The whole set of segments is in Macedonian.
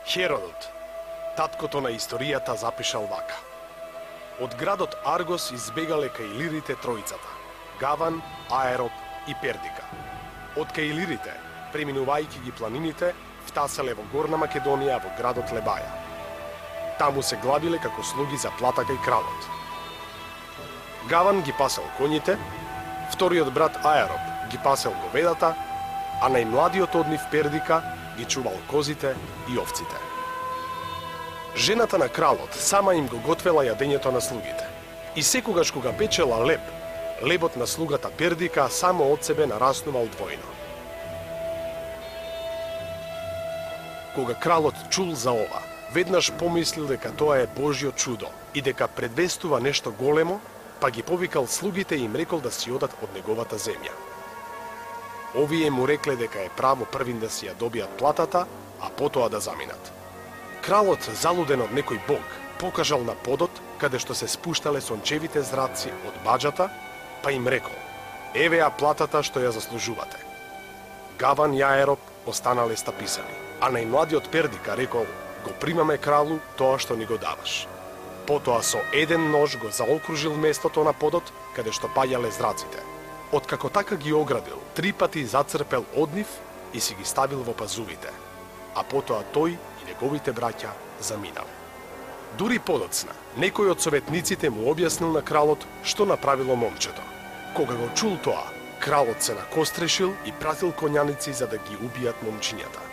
Херодот, таткото на историјата, запишал вака. Од градот Аргос избегале кај илирите тројцата – Гаван, Аероп и Пердика. Од кај илирите, преминувајќи ги планините, втаселе во Горна Македонија во градот Лебаја. Таму се главиле како слуги за плата кај кралот. Гаван ги пасел коњите, вториот брат Аероп ги пасел говедата, а најмладиот од нив Пердика ги чувал козите и овците. Жената на кралот сама им го готвела јадењето на слугите. И секогаш кога печела леб, лебот на слугата Пердика само од себе нараснувал двојно. Кога кралот чул за ова, веднаш помислил дека тоа е Божјо чудо и дека предвестува нешто големо, па ги повикал слугите и им рекол да си одат од неговата земја. Овие му рекле дека е право првин да си ја добијат платата, а потоа да заминат. Кралот, залуден од некој бог, покажал на подот каде што се спуштале сончевите зраци од баџата, па им рекол: еве ја платата што ја заслужувате. Гаван и Аероп останале стаписани, а најмладиот Пердика рекол: го примаме кралу тоа што ни го даваш. Потоа со еден нож го заокружил местото на подот каде што паѓале зраците. Откако така ги оградил, 3 пати зацрпел од нив и си ги ставил во пазувите, а потоа тој и неговите браќа заминале. Дури подоцна, некој од советниците му објаснил на кралот што направило момчето. Кога го чул тоа, кралот се накострешил и пратил коњаници за да ги убијат момчињата.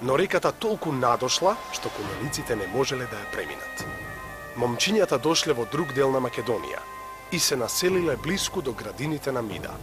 Но реката толку надошла, што коњаниците не можеле да ја преминат. Момчињата дошле во друг дел на Македонија и се населиле блиску до градините на Мида.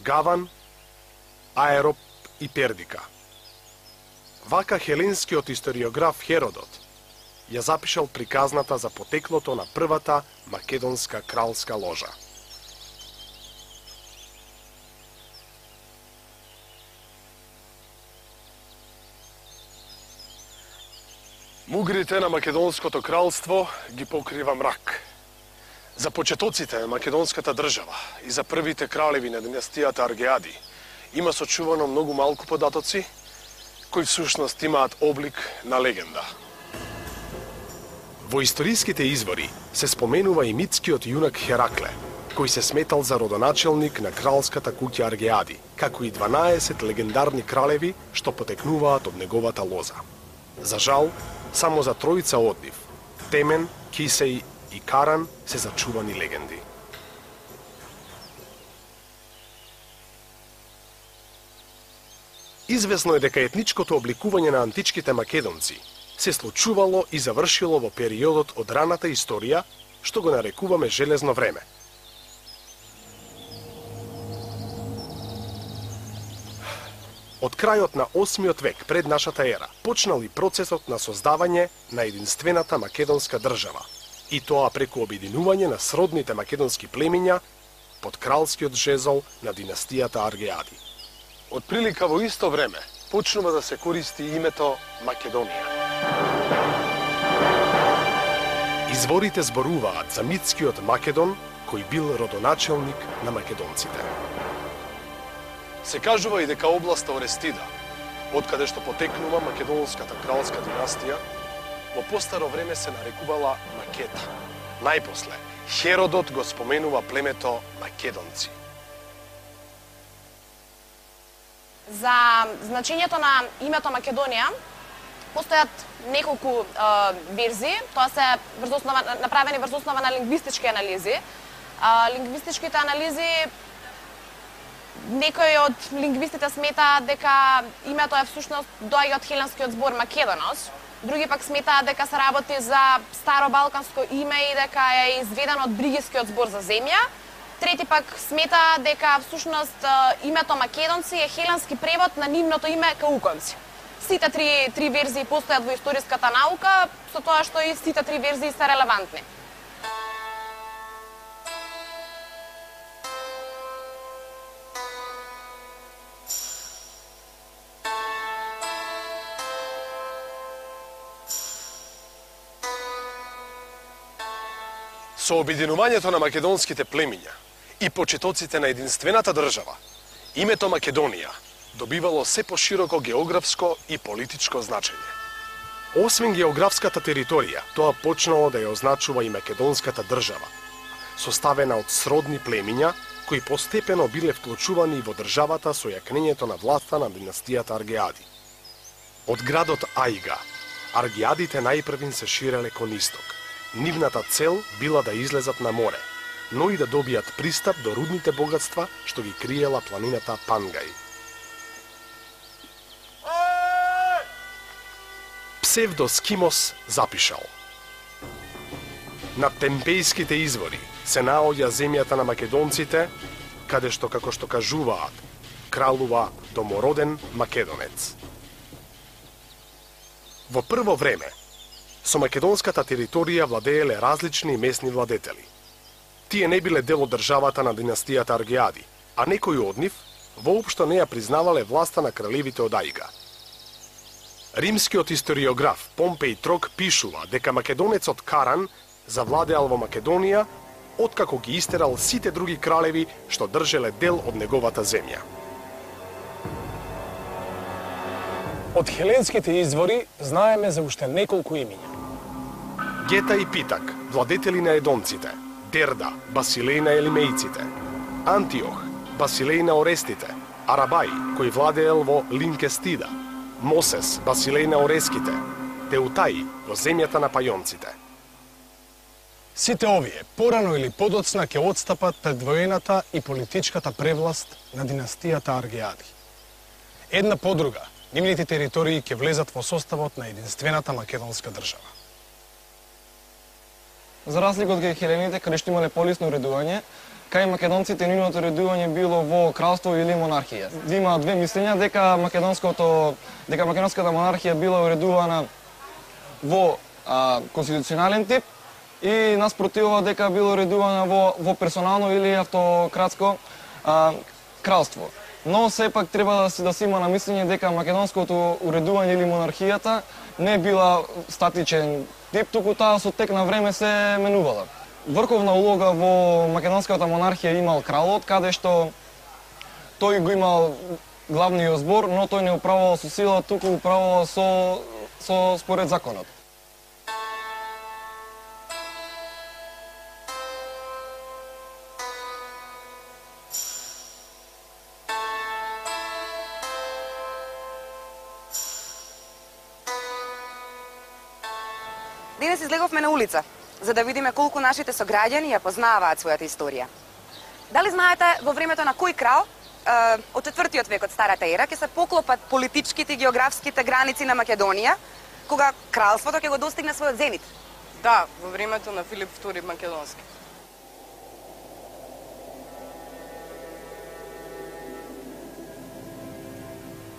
Гаван, Аероп и Пердика. Вака хеленскиот историограф Херодот ја запишал приказната за потеклото на првата македонска кралска ложа. Мугрите на македонското кралство ги покрива мрак. За почетоците на македонската држава и за првите кралеви на династијата Аргеади има сочувано многу малку податоци, кои всушност имаат облик на легенда. Во историските извори се споменува и митскиот јунак Херакле, кој се сметал за родоначелник на кралската куќа Аргеади, како и 12 легендарни кралеви што потекнуваат од неговата лоза. За жал, само за тројца од нив, Темен, Кисеј и Каран, се зачувани легенди. Известно е дека етничкото обликување на античките македонци се случувало и завршило во периодот од раната историја, што го нарекуваме железно време. Од крајот на 8 век пред нашата ера почнал и процесот на создавање на единствената македонска држава, и тоа преку обединување на сродните македонски племиња под кралскиот жезол на династијата Аргеади. Од прилика во исто време почнува да се користи името Македонија. Изворите зборуваат за митскиот Македон, кој бил родоначелник на македонците. Се кажува и дека областа Орестида, од каде што потекнува македонската кралска династија, во постаро време се нарекувала Макета. Најпосле, Херодот го споменува племето македонци. За значењето на името Македонија постојат неколку верзии, тоа се направени врз основа на лингвистички анализи. Лингвистичките анализи Некои од лингвистите сметаат дека името е всушност доаѓа од хеленскиот збор Македонос, други пак сметаат дека се работи за старобалканско име и дека е изведено од бригискиот збор за земја. Трети пак сметаат дека всушност името Македонци е хеленски превод на нивното име Кауконци. Сите три верзии постојат во историската наука, со тоа што и сите три верзии се релевантни. Со обединувањето на македонските племиња и почетоците на единствената држава, името Македонија добивало се пошироко географско и политичко значење. Освен географската територија, тоа почнало да ја означува и македонската држава, составена од сродни племиња кои постепено биле вклучувани во државата со јакнењето на власта на династијата Аргеади. Од градот Аига, Аргеадите најпрвин се ширеле кон исток. Нивната цел била да излезат на море, но и да добијат пристап до рудните богатства што ги криела планината Пангај. Псевдоскимос запишал: на темпејските извори се наоѓа земјата на македонците, каде што, како што кажуваат, кралува домороден македонец. Во прво време, со македонската територија владееле различни местни владетели. Тие не биле дел од државата на династијата Аргеади, а некои од нив воопшто не ја признавале власта на кралевите од Аига. Римскиот историограф Помпеј Трок пишува дека македонецот Каран завладеал во Македонија откако ги истерал сите други кралеви што држеле дел од неговата земја. Од хеленските извори знаеме за уште неколку имиња. Гета и Питак, владетели на едонците, Дерда, басилеј на елимејците, Антиох, басилеј на орестите, Арабај, кој владеел во Линкестида, Мосес, басилеј на ореските, Теутај, во земјата на пајонците. Сите овие, порано или подоцна, ќе отстапат пред воената и политичката превласт на династијата Аргеади. Една по друга, нивните територии ќе влезат во составот на единствената македонска држава. За разлика од хелените, каде што имале полисно уредување, кај македонците нивното уредување било во кралство или монархија. Има две мислења дека македонската монархија била уредувана во конституционален тип и наспротивно дека била уредувана во персонално или автократско кралство. Но сепак треба да се има на мислење дека македонското уредување или монархијата не била статичен тип, туку таа со тек на време се менувала. Врховна улога во македонската монархија имал кралот, каде што тој го имал главниот збор, но тој не управувал со сила, туку управувал со според законот. Денес излеговме на улица, за да видиме колку нашите сограѓани ја познаваат својата историја. Дали знаете во времето на кој крал од 4-тиот век од Старата ера ќе се поклопат политичките и географските граници на Македонија, кога кралството ќе го достигне својот зенит? Да, во времето на Филип II Македонски.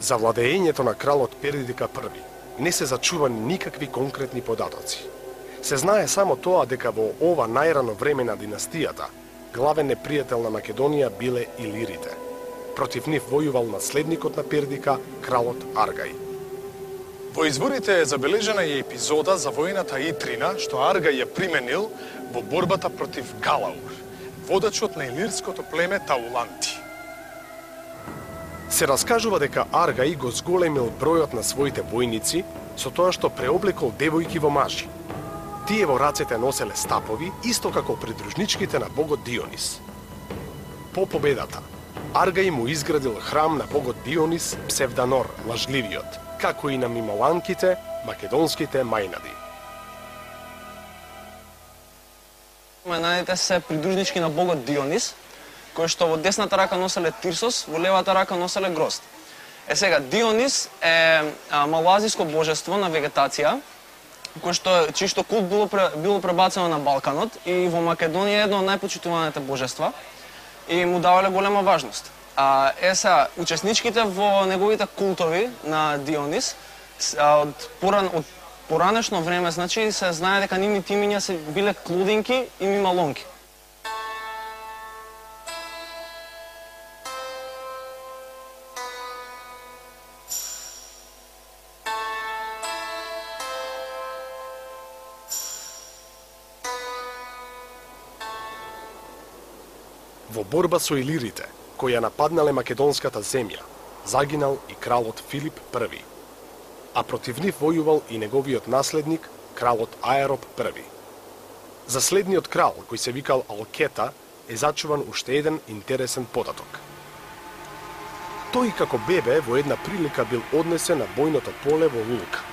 За владеењето на кралот Пердика I не се зачувани никакви конкретни податоци. Се знае само тоа дека во ова најрано време на династијата, главен непријател на Македонија биле илирите. Против нив војувал наследникот на Пердика, кралот Аргај. Во изворите е забележена и епизода за војната Итрина, што Аргај ја применил во борбата против Галаур, водачот на илирското племе Тауланти. Се раскажува дека Аргај го зголемил бројот на своите војници со тоа што преоблекол девојки во мажи. Тие во рацете носеле стапови, исто како придружничките на богот Дионис. По победата, Аргај му изградил храм на богот Дионис, Псевданор, лажливиот, како и на мимоланките, македонските мајнади. Мајнадите се придружнички на богот Дионис, кој што во десната рака носеле Тирсос, во левата рака носеле грозд. Сега, Дионис е малоазиско божество на вегетација, чишто култ било пребацено на Балканот и во Македонија е едно од најпочитуваните божества и му давале голема важност. Учесничките во неговите култови на Дионис од поранешно време, значи, се знае дека нивните имиња се биле Клудинки и Мималонки. Во борба со илирите, кои ја нападнале македонската земја, загинал и кралот Филип I, а против нив војувал и неговиот наследник, кралот Аероп I. За следниот крал, кој се викал Алкета, е зачуван уште еден интересен податок. Тој како бебе во една прилика бил однесен на бојното поле во Лука,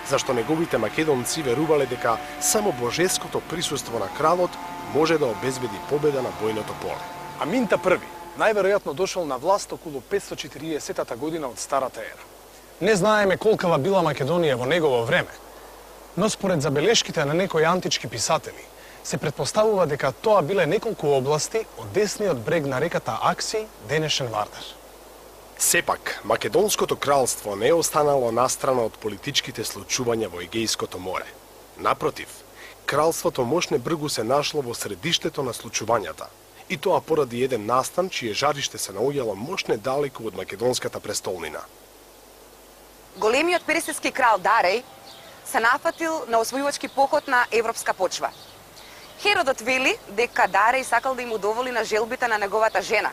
зашто неговите македонци верувале дека само божеското присуство на кралот може да обезбеди победа на бојното поле. Аминта I најверојатно дошол на власт околу 540 година од Старата ера. Не знаеме колкава била Македонија во негово време, но според забелешките на некои антички писатели, се претпоставува дека тоа биле неколку области од десниот брег на реката Акси, денешен Вардар. Сепак, Македонското кралство не е останало настрано од политичките случувања во Егејското море. Напротив, кралството Мошне бргу се нашло во средиштето на случувањата, и тоа поради еден настан чие жариште се наоѓало мошне далеку од македонската престолнина. Големиот персиски крал Дареј се нафатил на освојувачки поход на европска почва. Херодот вели дека Дареј сакал да им удоволи на желбите на неговата жена.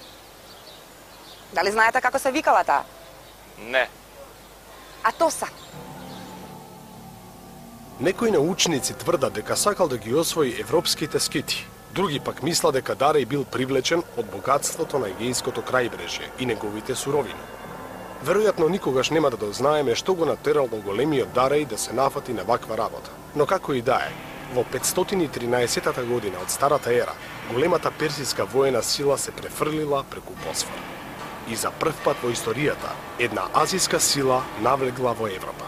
Дали знаете како се викала таа? Не. Атоса. Некои научници тврдат дека сакал да ги освои европските скити. Други пак мислат дека Дареј бил привлечен од богатството на Егејското крајбрежје и неговите суровини. Веројатно никогаш нема да дознаеме што го натерало големиот Дареј да се нафати на ваква работа. Но како и да е, во 513 година од Старата ера, големата персиска воена сила се префрлила преку Босфор. И за прв пат во историјата, една азиска сила навлегла во Европа.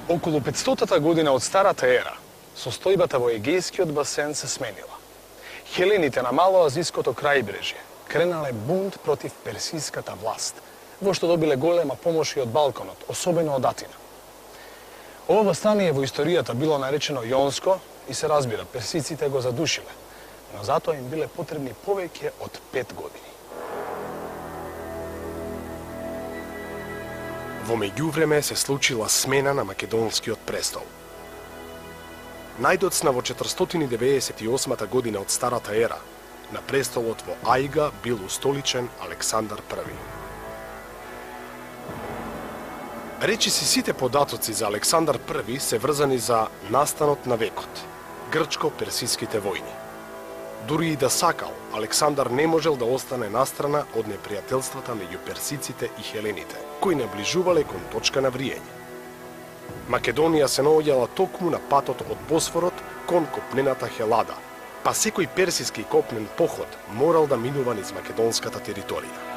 Околу 500 година од Старата ера, состојбата во Егејскиот басен се сменила. Хелените на малоазиското крајбрежје кренале бунт против персиската власт, во што добиле голема помош и од Балканот, особено од Атина. Ова востание во историјата било наречено Јонско и се разбира, персиците го задушиле, но затоа им биле потребни повеќе од 5 години. Во меѓувреме се случила смена на македонскиот престол. Најдоцна во 498 година од Старата ера, на престолот во Ајга бил устоличен Александар I. Речиси сите податоци за Александар I се врзани за настанот на векот, грчко-персиските војни. Дури и да сакал, Александар не можел да остане настрана од непријателствата меѓу персиците и хелените, кои наближувале кон точка на вриење. Македонија се наоѓала токму на патот од Босфорот кон копнената Хелада, па секој персиски копнен поход морал да минува низ македонската територија.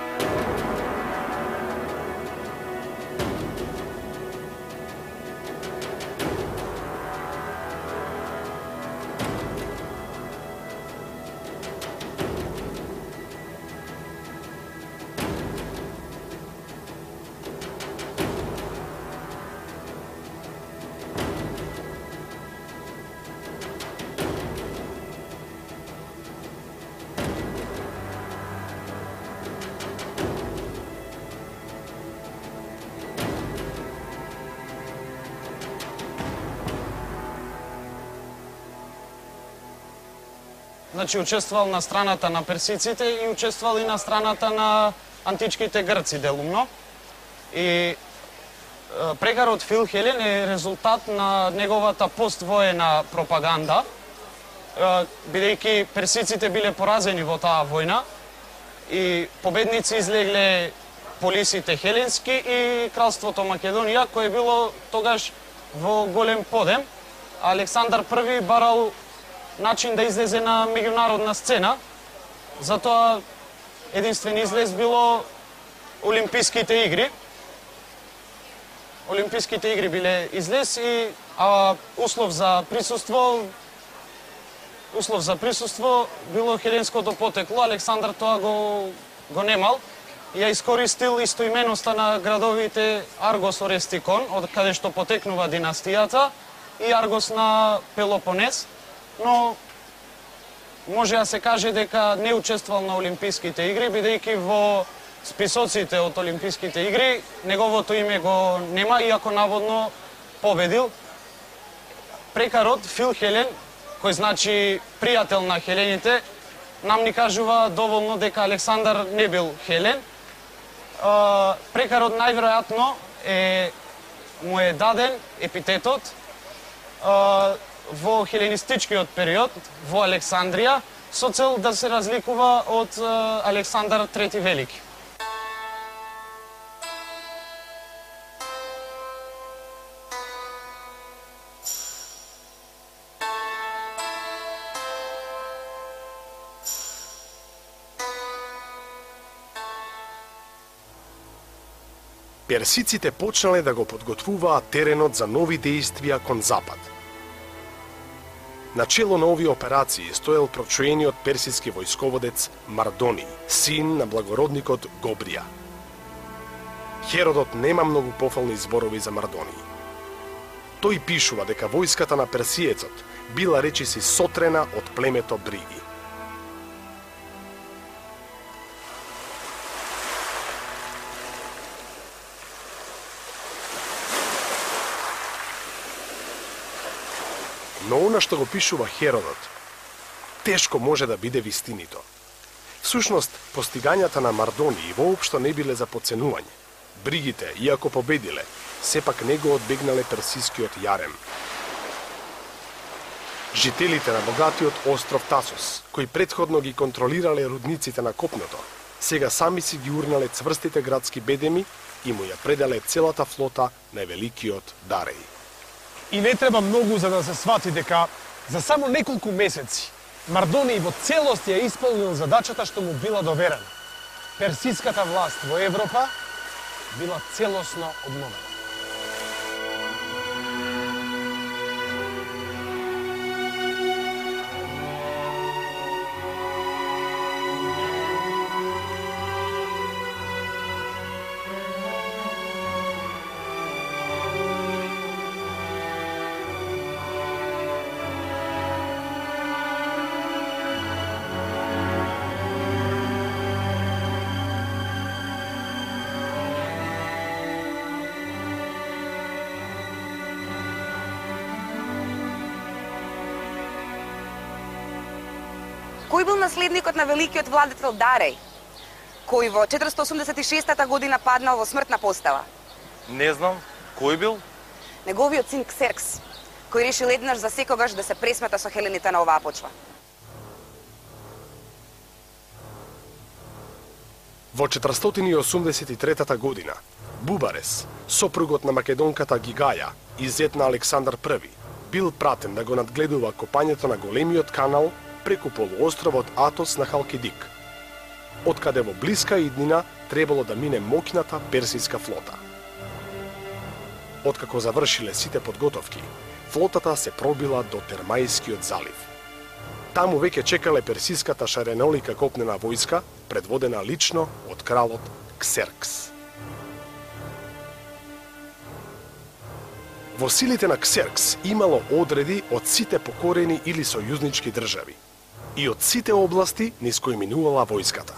Значи, учествувал на страната на персиците и учествувал и на страната на античките грци делумно. И прегарот Фил Хелен е резултат на неговата поствоена пропаганда, бидејќи персиците биле поразени во таа војна и победници излегле полисите хеленски и кралството Македонија, кое било тогаш во голем подем. Александар I барал начин да излезе на меѓународна сцена затоа единствен излез било Олимписките игри. Олимписките игри биле излез и услов за присуство било хеленското потекло. Александар тоа го немал и ја искористил истоименоста на градовите Аргос Орестикон, од каде што потекнува династијата, и Аргос на Пелопонес, но може да се каже дека не учествувал на Олимписките игри, бидејќи во списоците од Олимписките игри неговото име го нема, иако наводно победил. Прекарот Фил Хелен, кој значи пријател на хелените, нам ни кажува доволно дека Александар не бил хелен. Прекарот најверојатно му е даден епитетот во хеленистичкиот период во Александрија со цел да се разликува од Александар Трети Велики. Персиците почнале да го подготвуваат теренот за нови дејствија кон запад. Начело на овие операции стоел прочуениот персиски војсководец Мардони, син на благородникот Гобрија. Херодот нема многу пофални зборови за Мардони. Тој пишува дека војската на персиецот била речиси сотрена од племето Бриги. Но она што го пишува Херодот, тешко може да биде вистинито. Всушност, постигањата на Мардони воопшто не биле за подценување. Бригите, иако победиле, сепак не го одбегнале персискиот јарем. Жителите на богатиот остров Тасос, кои претходно ги контролирале рудниците на копното, сега сами си ги урнале цврстите градски бедеми и му ја предале целата флота на великиот Дареј. И не треба многу за да се свати дека за само неколку месеци Мардони во целост ја исполнил задачата што му била доверена. Персиската власт во Европа била целосно обновена. Кој бил наследникот на великиот владетел Дареј, кој во 486 година паднал во смртна постава? Не знам, кој бил? Неговиот син Ксеркс, кој решил еднаш за секогаш да се пресмета со хелените на оваа почва. Во 483 година, Бубарес, сопругот на македонката Гигаја и зет на Александар I, бил пратен да го надгледува копањето на големиот канал преку полуостровот Атос на Халкидик, откаде во блиска иднина требало да мине моќната персиска флота. Откако завршиле сите подготовки, флотата се пробила до Термајскиот залив. Таму веќе чекале персиската шаренолика копнена војска, предводена лично од кралот Ксеркс. Во силите на Ксеркс имало одреди од сите покорени или сојузнички држави и од сите области низ кои минувала војската.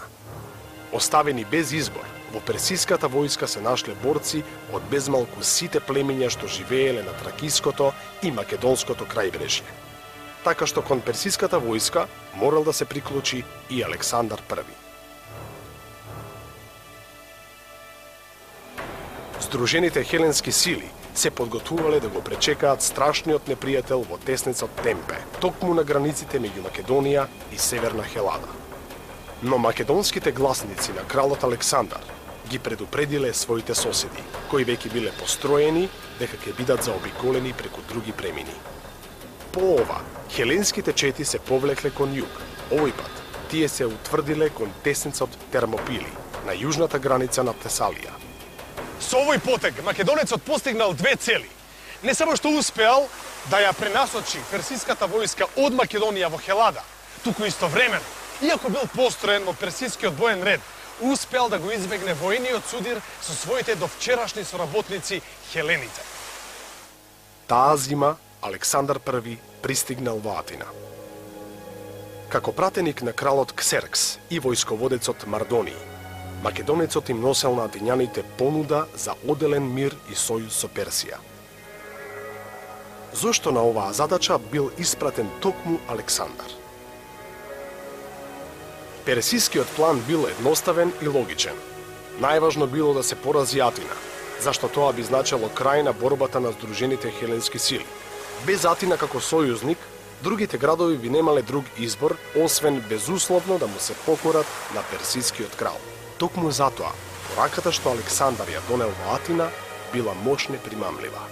Оставени без избор, во персиската војска се нашле борци од безмалку сите племиња што живееле на Тракиското и Македонското крајбрежје. Така што кон персиската војска морал да се приклучи и Александар I. Сдружените хеленски сили се подготвувале да го пречекаат страшниот непријател во тесницот Темпе, токму на границите меѓу Македонија и Северна Хелада. Но македонските гласници на кралот Александар ги предупредиле своите соседи, кои веќе биле построени дека ќе бидат заобиколени преку други премини. По ова, хеленските чети се повлекле кон југ, овој пат Тие се утврдиле кон тесницот Термопили, на јужната граница на Тесалија. Со овој потег македонецот постигнал две цели. Не само што успеал да ја пренасочи персиската војска од Македонија во Хелада, туку истовремено, иако бил построен во персискиот боен ред, успеал да го избегне војниот судир со своите довчерашни соработници хелените. Таа зима Александар I пристигнал во Атина. Како пратеник на кралот Ксеркс и војсководецот Мардони, македонецот им носел на атињаните понуда за оделен мир и сојуз со Персија. Зошто на оваа задача бил испратен токму Александар? Персискиот план бил едноставен и логичен. Најважно било да се порази Атина, зашто тоа би значело крај на борбата на здружените хеленски сили. Без Атина како сојузник, другите градови би немале друг избор, освен безусловно да му се покорат на персискиот крал. Токму затоа, пораката што Александар ја донел во Атина била мощно примамлива.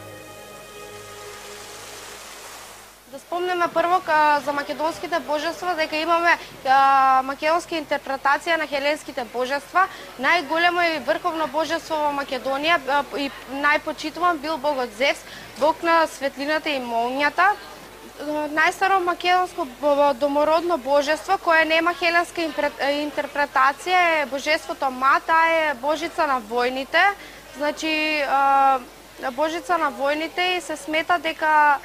Да спомнеме прво за македонските божества, дека имаме македонска интерпретација на хеленските божества. Најголемо и врховно божество во Македонија и најпочитуван бил богот Зевс, бог на светлината и молњата. Најстаро македонско домородно божество кое нема хеленска интерпретација е божеството Ма, таа е божица на војните. Значи божица на војните и се смета дека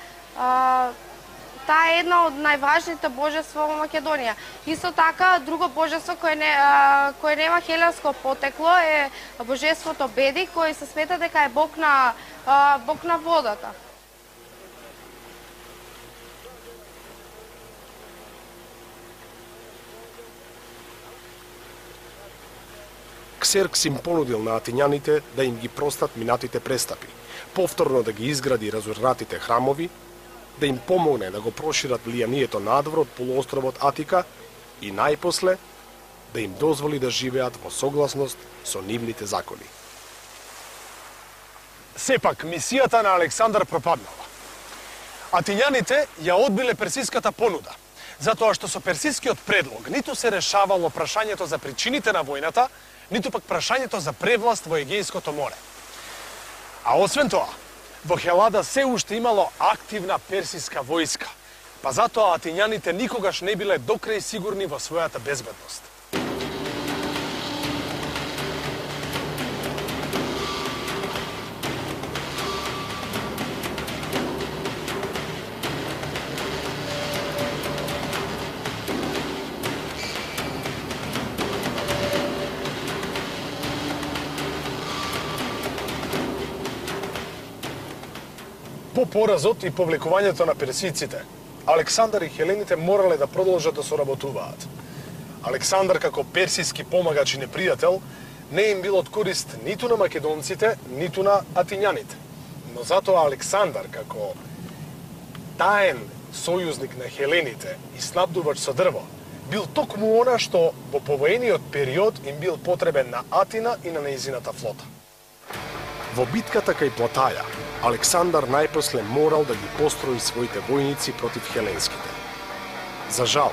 таа е една од најважните божества во Македонија. Исто така, друго божество кое нема хеленско потекло е божеството Беди, кој се смета дека е бог на водата. Ксеркс им понудил на атињаните да им ги простат минатите престапи, повторно да ги изгради разурнатите храмови, да им помогне да го прошират влијанието надвор од полуостровот Атика и најпосле да им дозволи да живеат во согласност со нивните закони. Сепак, мисијата на Александар пропаднала. Атињаните ја одбиле персиската понуда, затоа што со персискиот предлог ниту се решавало прашањето за причините на војната, ниту пак прашањето за превласт во Егејското море. А освен тоа, во Хелада се уште имало активна персиска војска, па затоа атињаните никогаш не биле докрај сигурни во својата безбедност. По поразот и повлекувањето на персиците, Александар и хелените морале да продолжат да соработуваат. Александар како персиски помагач и непријател не им бил од корист ниту на македонците, ниту на атињаните. Но затоа Александар како таен сојузник на хелените и снабдувач со дрво, бил токму она што во повоениот период им бил потребен на Атина и на нејзината флота. Во битката кај Платаја, Александар најпосле морал да ги построи своите војници против хеленските. За жал,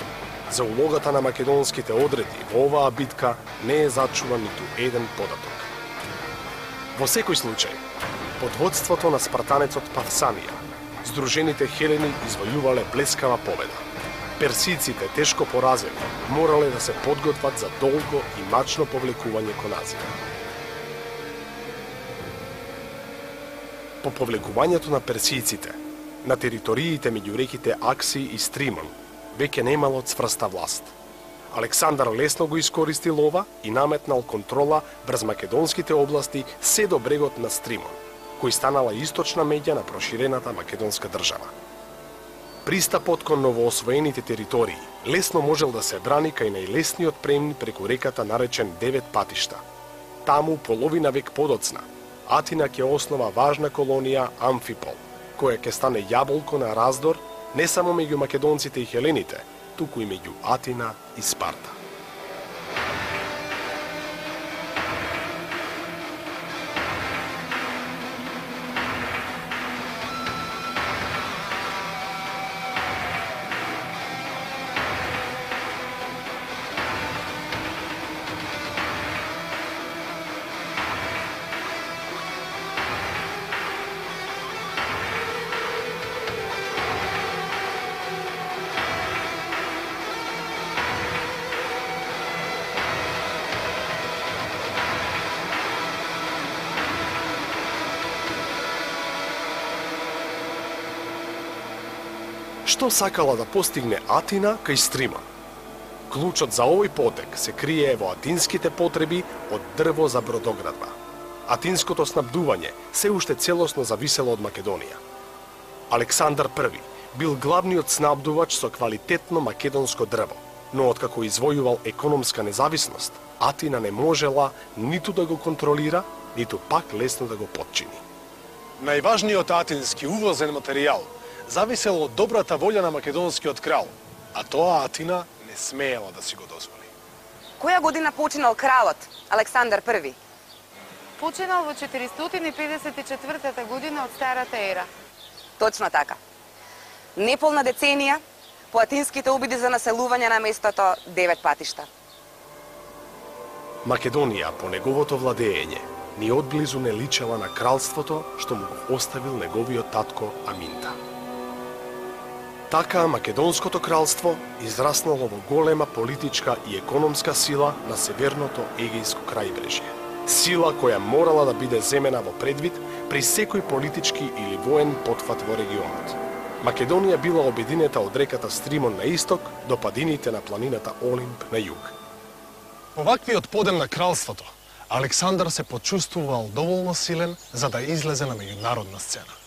за улогата на македонските одреди во оваа битка не е зачуван ниту еден податок. Во секој случај, под водството на спартанецот Павсанија, здружените хелени извојувале блескава победа. Персиците, тешко поразени, морале да се подготват за долго и мачно повлекување кон Азија. По повлекувањето на персиците, на териториите меѓу реките Акси и Стримон, веќе немало цврста власт. Александар лесно го искористил ова и наметнал контрола врз македонските области се до брегот на Стримон, кој станала источна меѓа на проширената македонска држава. Пристапот кон новоосвоените територии лесно можел да се брани кај најлесниот премин преку реката наречен Девет патишта. Таму, половина век подоцна, Атина ќе основа важна колонија Амфипол, која ќе стане јаболко на раздор не само меѓу македонците и хелените, туку и меѓу Атина и Спарта. Што сакала да постигне Атина кај Стримон? Клучот за овој потек се крие во атинските потреби од дрво за бродоградба. Атинското снабдување се уште целосно зависело од Македонија. Александар I бил главниот снабдувач со квалитетно македонско дрво, но откако извојувал економска независност, Атина не можела ниту да го контролира, ниту пак лесно да го подчини. Најважниот атински увозен материјал зависел од добрата волја на македонскиот крал, а тоа Атина не смеела да си го дозволи. Која година починал кралот Александар I? Починал во 454 година од Старата ера. Точно така. Неполна деценија по атинските обиди за населување на местото 9 патишта. Македонија по неговото владеење ни одблизу не личела на кралството што му го оставил неговиот татко Аминта. Така Македонското кралство израснало во голема политичка и економска сила на северното Егејско крајбрежје. Сила која морала да биде земена во предвид при секој политички или воен потфат во регионот. Македонија била обединета од реката Стримон на исток до падините на планината Олимп на југ. По ваквиот подем на кралството, Александар се почувствувал доволно силен за да излезе на меѓународна сцена.